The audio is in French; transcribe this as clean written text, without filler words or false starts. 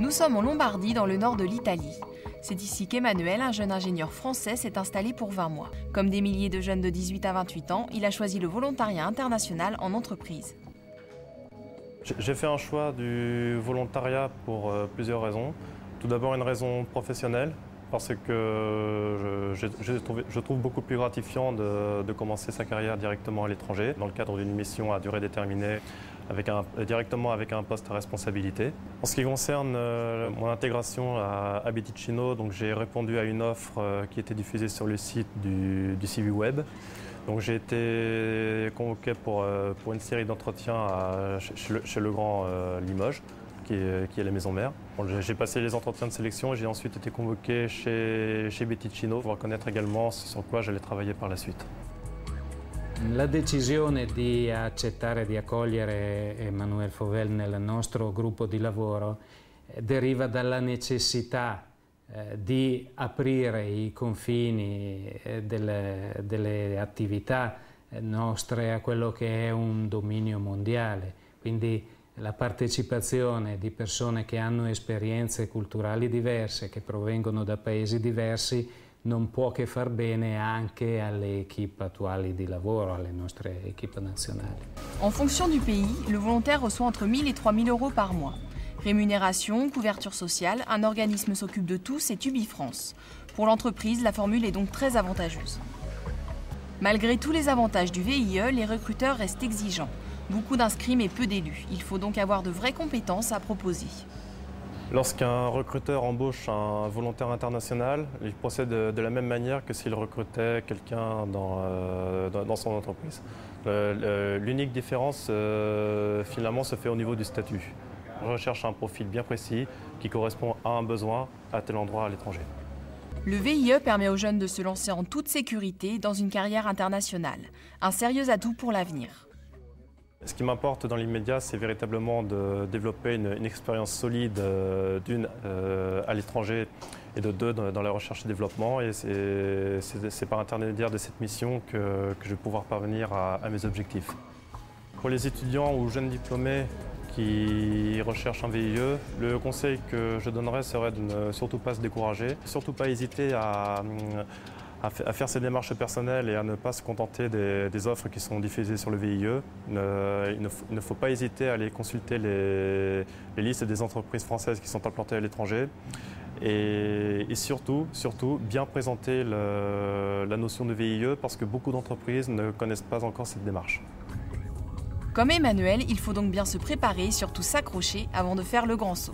Nous sommes en Lombardie, dans le nord de l'Italie. C'est ici qu'Emmanuel, un jeune ingénieur français, s'est installé pour 20 mois. Comme des milliers de jeunes de 18 à 28 ans, il a choisi le volontariat international en entreprise. J'ai fait un choix du volontariat pour plusieurs raisons. Tout d'abord une raison professionnelle, parce que je trouve beaucoup plus gratifiant de commencer sa carrière directement à l'étranger, dans le cadre d'une mission à durée déterminée, directement avec un poste à responsabilité. En ce qui concerne mon intégration à Biticino, j'ai répondu à une offre qui était diffusée sur le site du CV Web. Donc j'ai été convoqué pour une série d'entretiens chez le Grand Limoges, qui est la maison mère. Bon, j'ai passé les entretiens de sélection et j'ai ensuite été convoqué chez Biticino pour connaître également ce sur quoi j'allais travailler par la suite. La decisione di accettare di accogliere Emmanuel Fauvel nel nostro gruppo di lavoro deriva dalla necessità di aprire i confini delle attività nostre a quello che è un dominio mondiale. Quindi la partecipazione di persone che hanno esperienze culturali diverse, che provengono da paesi diversi, non può che far bene anche alle équipes attuali di lavoro, alle nostre équipes nazionali. En fonction du pays, le volontaire reçoit entre 1 000 et 3 000 euros par mois. Rémunération, couverture sociale, un organisme s'occupe de tout, c'est UbiFrance. Pour l'entreprise, la formule est donc très avantageuse. Malgré tous les avantages du VIE, les recruteurs restent exigeants. Beaucoup d'inscrits mais peu d'élus. Il faut donc avoir de vraies compétences à proposer. Lorsqu'un recruteur embauche un volontaire international, il procède de la même manière que s'il recrutait quelqu'un dans son entreprise. L'unique différence, finalement, se fait au niveau du statut. On recherche un profil bien précis qui correspond à un besoin à tel endroit à l'étranger. Le VIE permet aux jeunes de se lancer en toute sécurité dans une carrière internationale. Un sérieux atout pour l'avenir. Ce qui m'importe dans l'immédiat, c'est véritablement de développer une expérience solide, d'une à l'étranger et de deux dans la recherche et développement. Et c'est par intermédiaire de cette mission que je vais pouvoir parvenir à mes objectifs. Pour les étudiants ou jeunes diplômés qui recherchent un VIE, le conseil que je donnerais serait de ne surtout pas se décourager, surtout pas hésiter à faire ses démarches personnelles et à ne pas se contenter des offres qui sont diffusées sur le VIE. Il ne faut pas hésiter à aller consulter les listes des entreprises françaises qui sont implantées à l'étranger et surtout, bien présenter la notion de VIE parce que beaucoup d'entreprises ne connaissent pas encore cette démarche. Comme Emmanuel, il faut donc bien se préparer et surtout s'accrocher avant de faire le grand saut.